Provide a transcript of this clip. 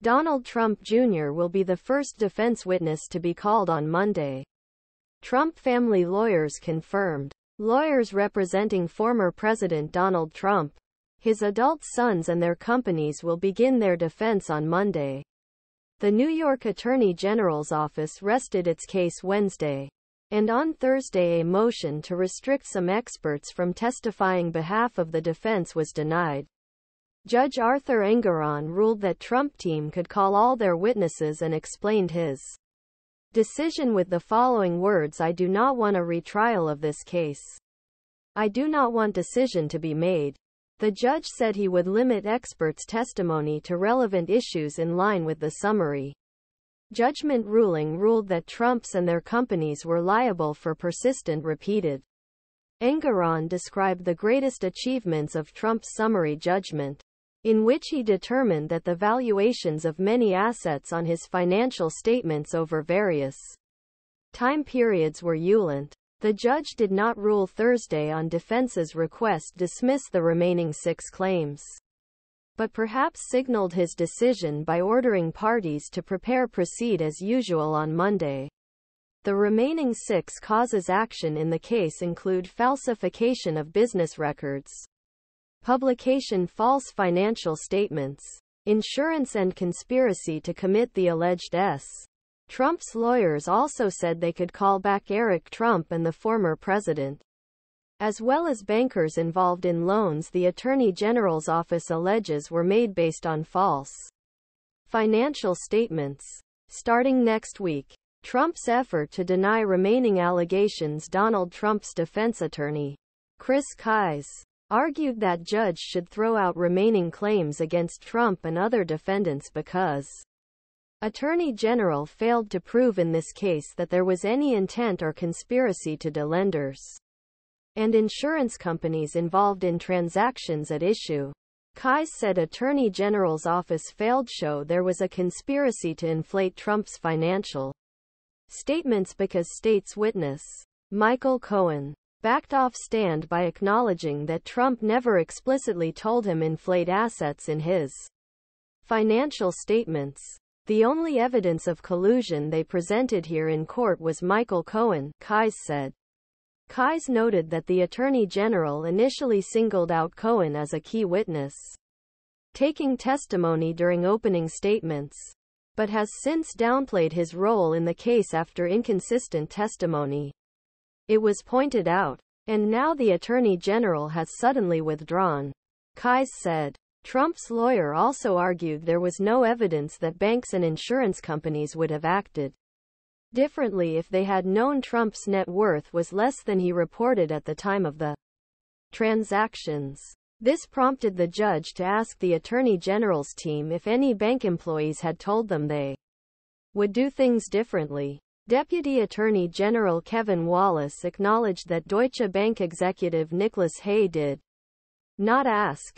Donald Trump Jr. will be the first defense witness to be called on Monday. Trump family lawyers confirmed. Lawyers representing former President Donald Trump, his adult sons and their companies will begin their defense on Monday. The New York Attorney General's office rested its case Wednesday, and on Thursday a motion to restrict some experts from testifying on behalf of the defense was denied. Judge Arthur Engoron ruled that Trump team could call all their witnesses and explained his decision with the following words: "I do not want a retrial of this case. I do not want decision to be made." The judge said he would limit experts' testimony to relevant issues in line with the summary judgment ruling ruled that Trump's and their companies were liable for persistent repeated. Engoron described the greatest achievements of Trump's summary judgment, in which he determined that the valuations of many assets on his financial statements over various time periods were ulent. The judge did not rule Thursday on defense's request to dismiss the remaining 6 claims, but perhaps signaled his decision by ordering parties to proceed as usual on Monday. The remaining 6 causes action in the case include falsification of business records, publication false financial statements, insurance and conspiracy to commit the alleged S. Trump's lawyers also said they could call back Eric Trump and the former president, as well as bankers involved in loans the Attorney General's office alleges were made based on false financial statements. Starting next week, Trump's effort to deny remaining allegations. Donald Trump's defense attorney, Kise, argued that judge should throw out remaining claims against Trump and other defendants because Attorney General failed to prove in this case that there was any intent or conspiracy to the lenders and insurance companies involved in transactions at issue. Kise said Attorney General's office failed to show there was a conspiracy to inflate Trump's financial statements because state's witness, Michael Cohen, backed off stand by acknowledging that Trump never explicitly told him inflate assets in his financial statements. The only evidence of collusion they presented here in court was Michael Cohen, Kise said. Kise noted that the Attorney General initially singled out Cohen as a key witness, taking testimony during opening statements, but has since downplayed his role in the case after inconsistent testimony. It was pointed out, and now the Attorney General has suddenly withdrawn. Kise said. Trump's lawyer also argued there was no evidence that banks and insurance companies would have acted differently if they had known Trump's net worth was less than he reported at the time of the transactions. This prompted the judge to ask the Attorney General's team if any bank employees had told them they would do things differently. Deputy Attorney General Kevin Wallace acknowledged that Deutsche Bank executive Nicholas Haigh did not ask